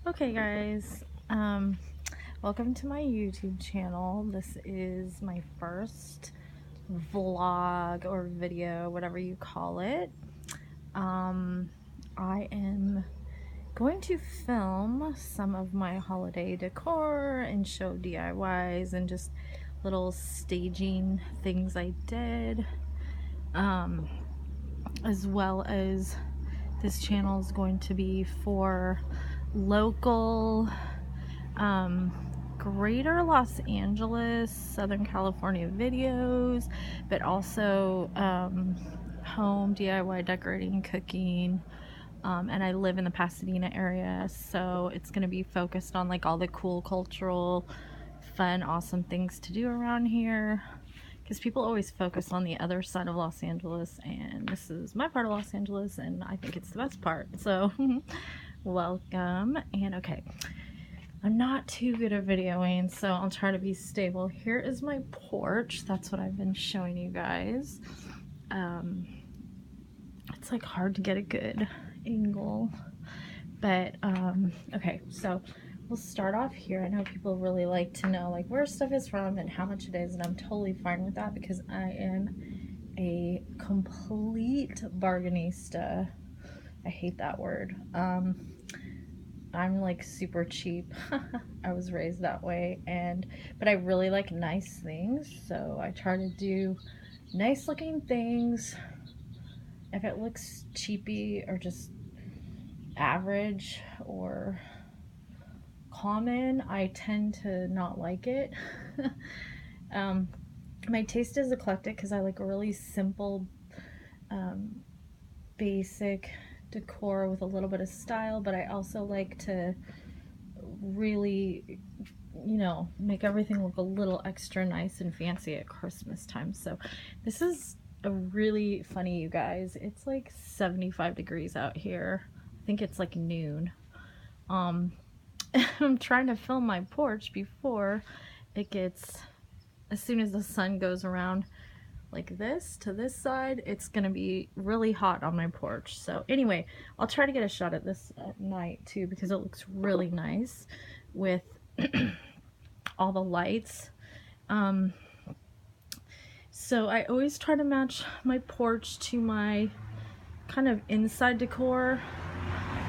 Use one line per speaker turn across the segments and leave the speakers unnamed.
Okay guys, welcome to my YouTube channel. This is my first vlog or video, whatever you call it. I am going to film some of my holiday decor and show DIYs and just little staging things I did, as well as this channel is going to be for local greater Los Angeles, Southern California videos, but also home DIY decorating, cooking, and I live in the Pasadena area, so it's going to be focused on like all the cool cultural fun awesome things to do around here, because people always focus on the other side of Los Angeles, and this is my part of Los Angeles and I think it's the best part. So welcome. And okay, I'm not too good at videoing, so I'll try to be stable. Here is my porch. That's what I've been showing you guys. It's like hard to get a good angle, but okay, so we'll start off here. I know people really like to know like where stuff is from and how much it is, and I'm totally fine with that because I am a complete bargainista. I hate that word. I'm like super cheap. I was raised that way, but I really like nice things, so I try to do nice looking things. If it looks cheapy or just average or common, I tend to not like it. My taste is eclectic because I like a really simple, basic decor with a little bit of style, but I also like to really, make everything look a little extra nice and fancy at Christmas time. So this is a really funny, you guys. It's like 75 degrees out here. I think it's like noon. I'm trying to film my porch before it gets, as soon as the sun goes around like this to this side, it's gonna be really hot on my porch. So anyway, I'll try to get a shot at this at night too, because it looks really nice with all the lights. So I always try to match my porch to my kind of inside decor.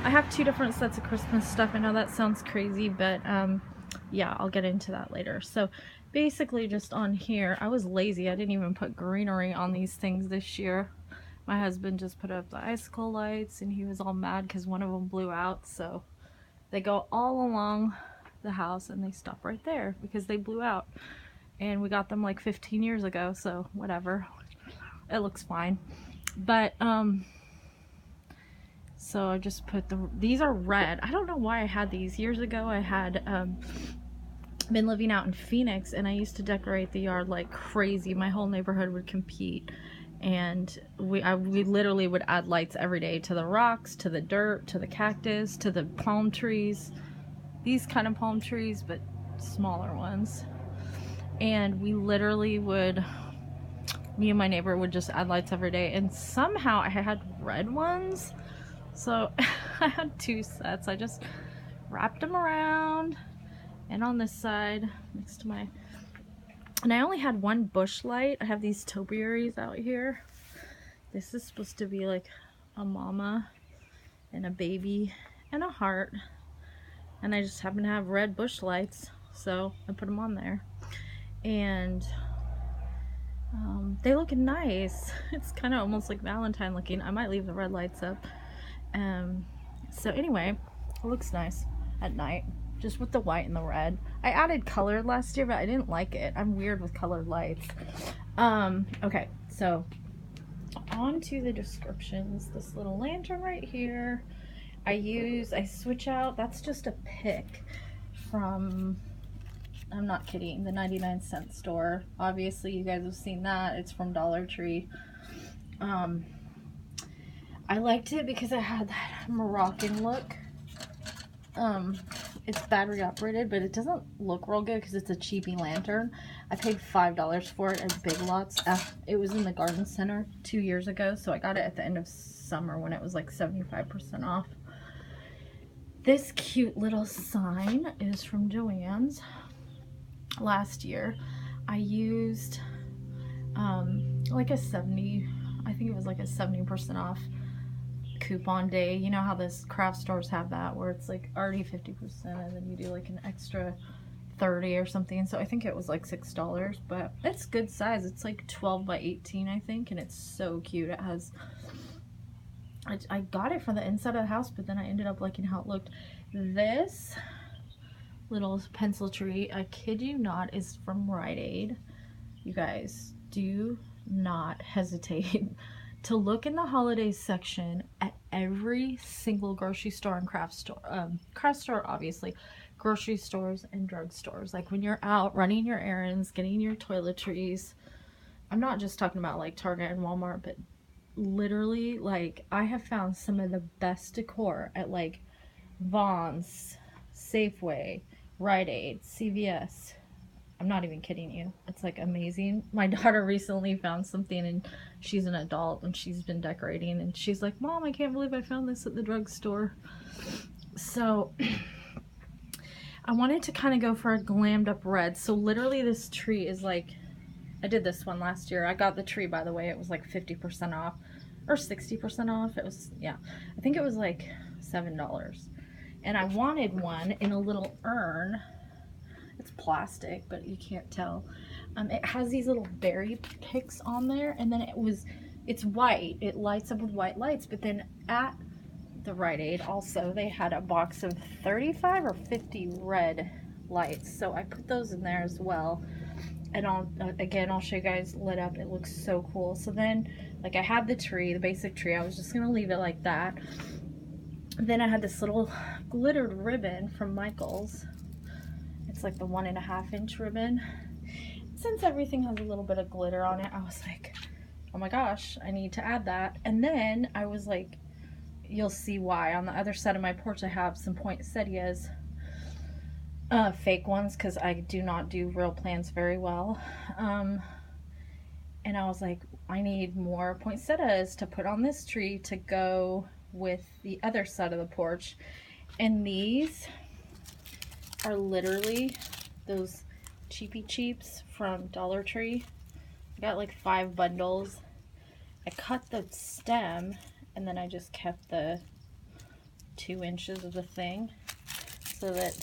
I have two different sets of Christmas stuff. I know that sounds crazy, but yeah, I'll get into that later. So basically just on here, I was lazy. I didn't even put greenery on these things this year. My husband just put up the icicle lights and he was all mad because one of them blew out. So they go all along the house and they stop right there because they blew out. And we got them like 15 years ago, so whatever. It looks fine. But so I just put these are red. I don't know why I had these. Years ago I had been living out in Phoenix and I used to decorate the yard like crazy. My whole neighborhood would compete, and we literally would add lights every day to the rocks, to the dirt, to the cactus, to the palm trees. These kind of palm trees, but smaller ones. And we literally would, me and my neighbor would just add lights every day, and somehow I had red ones. So I had two sets. I just wrapped them around, and on this side next to my, and I only had one bush light. I have these topiaries out here. This is supposed to be like a mama and a baby and a heart, and I just happen to have red bush lights, so I put them on there, and they look nice. It's kind of almost like Valentine looking. I might leave the red lights up. So anyway, it looks nice at night, just with the white and the red. I added color last year, but I didn't like it. I'm weird with colored lights. Okay, so on to the descriptions. This little lantern right here, I switch out, that's just a pick from, I'm not kidding, the 99-cent store. Obviously you guys have seen that. It's from Dollar Tree. I liked it because it had that Moroccan look. It's battery operated, but it doesn't look real good because it's a cheapy lantern. I paid $5 for it at Big Lots. It was in the garden center 2 years ago, so I got it at the end of summer when it was like 75% off. This cute little sign is from Joann's. Last year I used like a 70, I think it was like a 70% off coupon day. You know how this craft stores have that where it's like already 50% and then you do like an extra 30 or something. So I think it was like $6, but it's good size. It's like 12 by 18 I think, and it's so cute. It has, I got it for the inside of the house, but then I ended up liking how it looked. This little pencil tree, I kid you not, is from Rite Aid. You guys, do not hesitate to look in the holidays section at every single grocery store and craft store obviously, grocery stores and drugstores. Like when you're out running your errands, getting your toiletries, I'm not just talking about like Target and Walmart, but literally, like, I have found some of the best decor at like Vaughn's, Safeway, Rite Aid, CVS. I'm not even kidding you. It's like amazing. My daughter recently found something, and she's an adult and she's been decorating, and she's like, Mom, I can't believe I found this at the drugstore. So I wanted to kind of go for a glammed up red. So literally this tree is like, I did this one last year. I got the tree, by the way. It was like 50% off or 60% off. It was, yeah, I think it was like $7. And I wanted one in a little urn. It's plastic, but you can't tell. It has these little berry picks on there, and then it's white. It lights up with white lights, but then at the Rite Aid also, they had a box of 35 or 50 red lights. So I put those in there as well. And I'll show you guys lit up. It looks so cool. So then, like, I had the tree, the basic tree. I was just going to leave it like that. Then I had this little glittered ribbon from Michael's. It's like the 1.5 inch ribbon. Since everything has a little bit of glitter on it, I was like, oh my gosh, I need to add that. And then I was like, you'll see why. On the other side of my porch, I have some poinsettias, fake ones, because I do not do real plants very well. And I was like, I need more poinsettias to put on this tree to go with the other side of the porch. And these are literally those cheapy cheaps from Dollar Tree. I got like 5 bundles. I cut the stem and then I just kept the 2 inches of the thing so that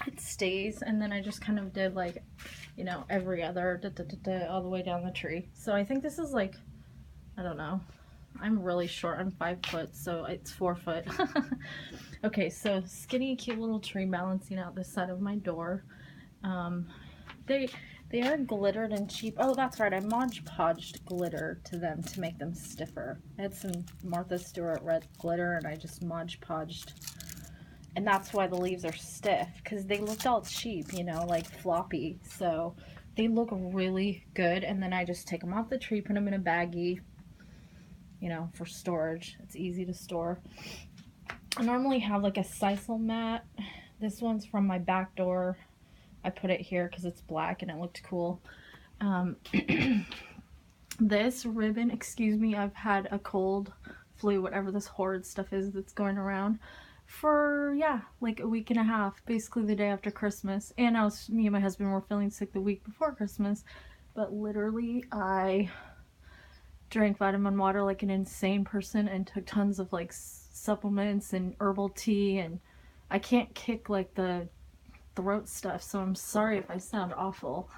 it stays, and then I just kind of did like, you know, every other all the way down the tree. So I think this is like, I don't know, I'm really short. I'm 5 foot, so it's 4 foot. Okay, so skinny, cute little tree balancing out this side of my door. They are glittered and cheap. Oh, that's right. I Mod Podged glitter to them to make them stiffer. I had some Martha Stewart red glitter, and I just Mod Podged. And that's why the leaves are stiff, because they looked all cheap, you know, like floppy. So they look really good. And then I just take them off the tree, put them in a baggie, you know, for storage. It's easy to store. I normally have like a sisal mat. This one's from my back door. I put it here because it's black and it looked cool. This ribbon, excuse me, I've had a cold, flu, whatever this horrid stuff is that's going around for, yeah, like a week and a half, basically the day after Christmas. And me and my husband were feeling sick the week before Christmas, but literally I drank vitamin water like an insane person and took tons of like supplements and herbal tea, and I can't kick like the throat stuff, so I'm sorry if I sound awful.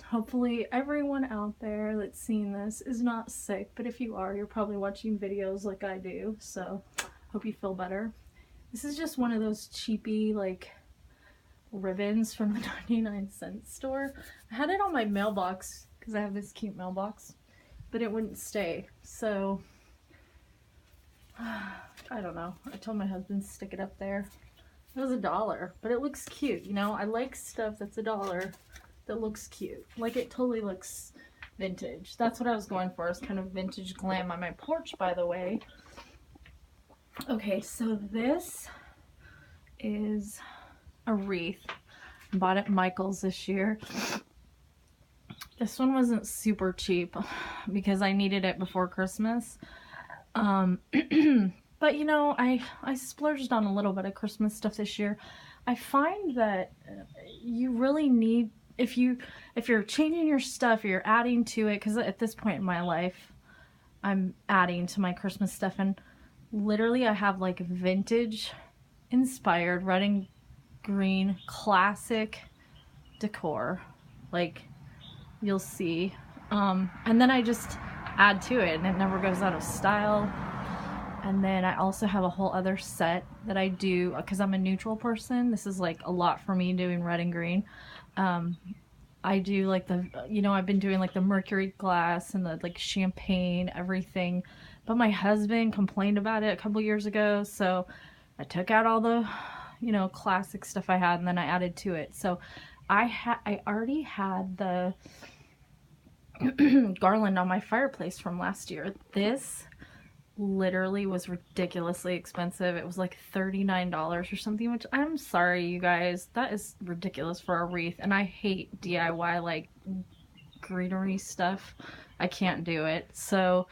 Hopefully everyone out there that's seeing this is not sick, but if you are, you're probably watching videos like I do, so hope you feel better. This is just one of those cheapy like ribbons from the 99-cent store. I had it on my mailbox because I have this cute mailbox, but it wouldn't stay, so I don't know. I told my husband to stick it up there. It was $1, but it looks cute, you know? I like stuff that's $1 that looks cute. Like, it totally looks vintage. That's what I was going for, is kind of vintage glam on my porch, by the way. Okay, so this is a wreath. I bought it at Michael's this year. This one wasn't super cheap because I needed it before Christmas. Um, but you know, I splurged on a little bit of Christmas stuff this year. I find that you really need, if you're changing your stuff, you're adding to it, because at this point in my life, I'm adding to my Christmas stuff, and literally I have like vintage inspired red and green classic decor, like you'll see. And then I just add to it and it never goes out of style. And then I also have a whole other set that I do because I'm a neutral person. This is like a lot for me doing red and green. I do like the, you know, I've been doing like the mercury glass and the like champagne, everything. But my husband complained about it a couple years ago. So I took out all the, you know, classic stuff I had and then I added to it. So I already had the garland on my fireplace from last year. This literally was ridiculously expensive. It was like $39 or something, which I'm sorry, you guys. That is ridiculous for a wreath. And I hate DIY like greenery stuff. I can't do it. So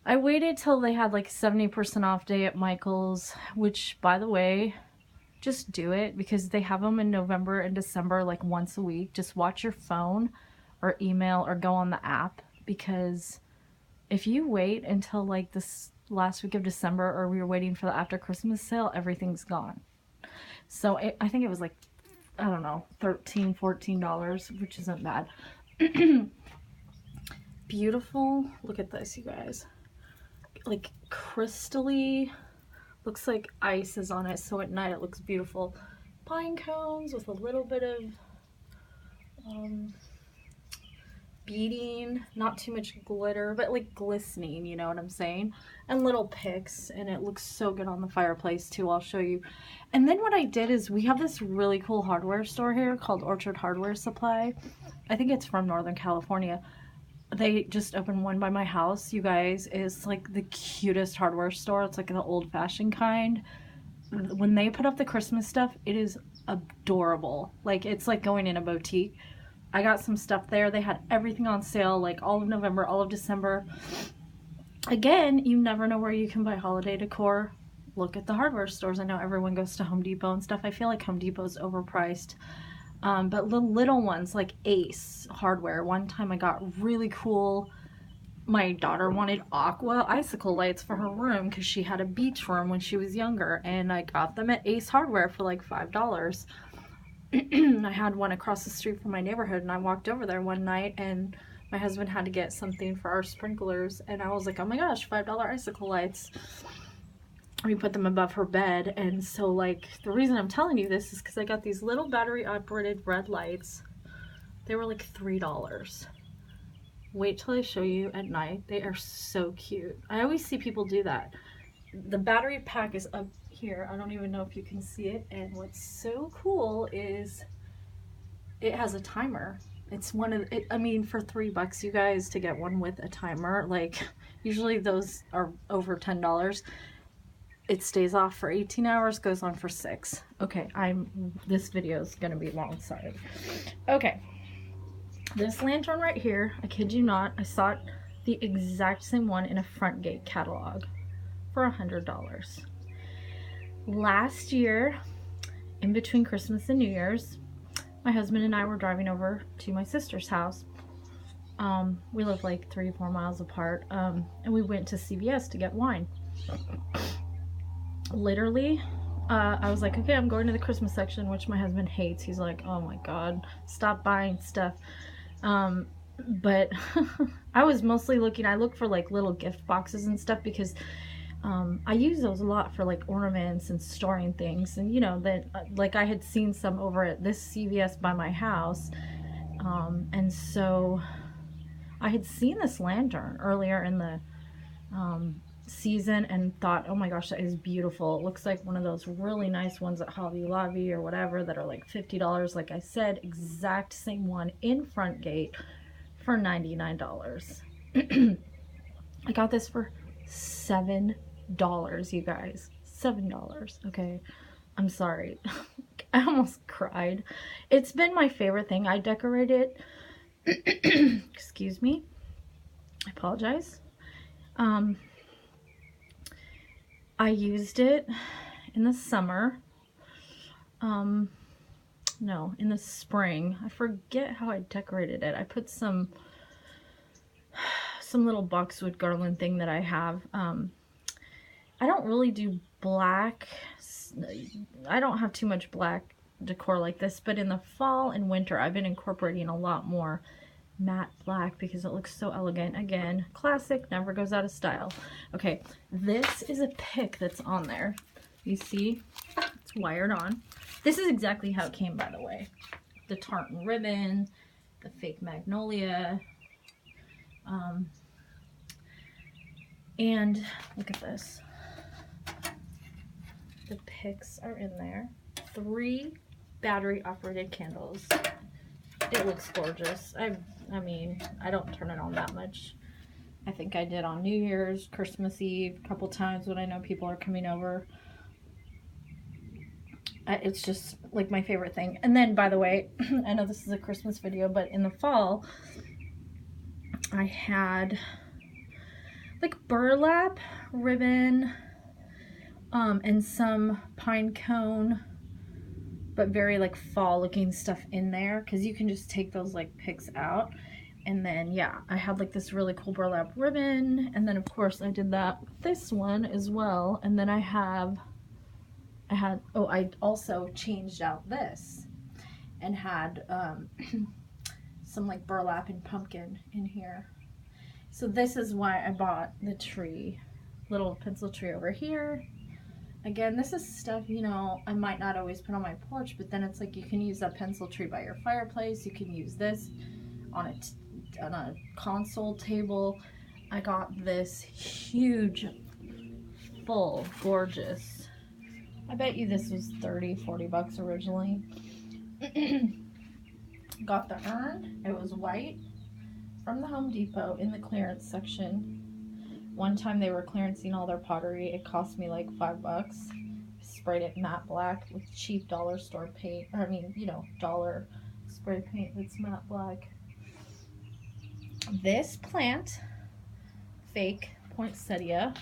I waited till they had like 70% off day at Michael's, which by the way, just do it because they have them in November and December like once a week. Just watch your phone or email or go on the app, because if you wait until like this last week of December or we were waiting for the after Christmas sale, everything's gone. So I think it was like, I don't know, $13, $14, which isn't bad. Beautiful. Look at this, you guys. Like crystally, looks like ice is on it, so at night it looks beautiful. Pine cones with a little bit of beading, not too much glitter, but like glistening, you know what I'm saying? And little picks, and it looks so good on the fireplace too. I'll show you. And then what I did is, we have this really cool hardware store here called Orchard Hardware Supply. I think it's from Northern California. They just opened one by my house, you guys. It's like the cutest hardware store. It's like the old-fashioned kind. When they put up the Christmas stuff, it is adorable. Like, it's like going in a boutique. I got some stuff there. They had everything on sale, like all of November, all of December. Again, you never know where you can buy holiday decor. Look at the hardware stores. I know everyone goes to Home Depot and stuff. I feel like Home Depot's overpriced. But the little ones like Ace Hardware. One time I got really cool, my daughter wanted aqua icicle lights for her room because she had a beach room when she was younger, and I got them at Ace Hardware for like $5. I had one across the street from my neighborhood, and I walked over there one night and my husband had to get something for our sprinklers, and I was like, oh my gosh, $5 icicle lights. We put them above her bed. And so like, the reason I'm telling you this is because I got these little battery operated red lights. They were like $3. Wait till I show you at night. They are so cute. I always see people do that. The battery pack is up here. I don't even know if you can see it. And what's so cool is it has a timer. It's one of it, I mean, for $3, you guys, to get one with a timer, like usually those are over $10. It stays off for 18 hours, goes on for 6. Okay, this video is gonna be long, sorry. Okay, this lantern right here, I kid you not, I saw it, the exact same one in a front gate catalog for $100. Last year, in between Christmas and New Year's, my husband and I were driving over to my sister's house. We live like 3 or 4 miles apart, and we went to CVS to get wine. Literally, I was like, okay, I'm going to the Christmas section, which my husband hates. He's like, oh my god, stop buying stuff. But I was mostly looking, I look for like little gift boxes and stuff, because I use those a lot for like ornaments and storing things. And you know, that like I had seen some over at this CVS by my house, and so I had seen this lantern earlier in the season and thought, oh my gosh, that is beautiful. It looks like one of those really nice ones at Hobby Lobby or whatever that are like $50. Like I said, exact same one in front gate for $99. I got this for $7, you guys. $7. Okay, I'm sorry. I almost cried. It's been my favorite thing. I decorate it. Excuse me, I apologize. I used it in the summer. No, in the spring. I forget how I decorated it. I put some little boxwood garland thing that I have. I don't really do black. I don't have too much black decor like this, but in the fall and winter, I've been incorporating a lot more matte black because it looks so elegant. Again, classic, never goes out of style. Okay, this is a pick that's on there. You see, it's wired on. This is exactly how it came, by the way. The tartan ribbon, the fake magnolia, and look at this. The picks are in there. 3 battery operated candles. It looks gorgeous. I mean, I don't turn it on that much. I think I did on New Year's, Christmas Eve, a couple times when I know people are coming over. It's just like my favorite thing. And then, by the way, I know this is a Christmas video, but in the fall, I had like burlap ribbon and some pine cone, but very like fall looking stuff in there, because you can just take those like picks out. And then yeah, I had like this really cool burlap ribbon, and then of course I did that with this one as well. And then I also changed out this and had some like burlap and pumpkin in here. So this is why I bought the tree, little pencil tree over here. Again, this is stuff, you know, I might not always put on my porch, but then it's like you can use that pencil tree by your fireplace. You can use this on a console table. I got this huge, full, gorgeous. I bet you this was 30, 40 bucks originally. Got the urn. It was white from the Home Depot in the clearance section. One time they were clearancing all their pottery. It cost me like $5. Sprayed it matte black with cheap dollar store paint. Or, I mean, you know, dollar spray paint that's matte black. This plant, fake poinsettia,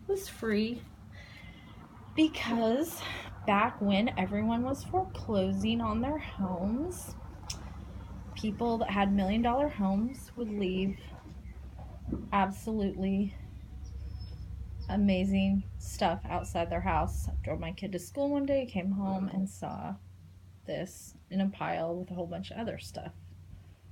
was free because back when everyone was foreclosing on their homes, people that had $1 million homes would leave absolutely amazing stuff outside their house. I drove my kid to school one day, came home and saw this in a pile with a whole bunch of other stuff.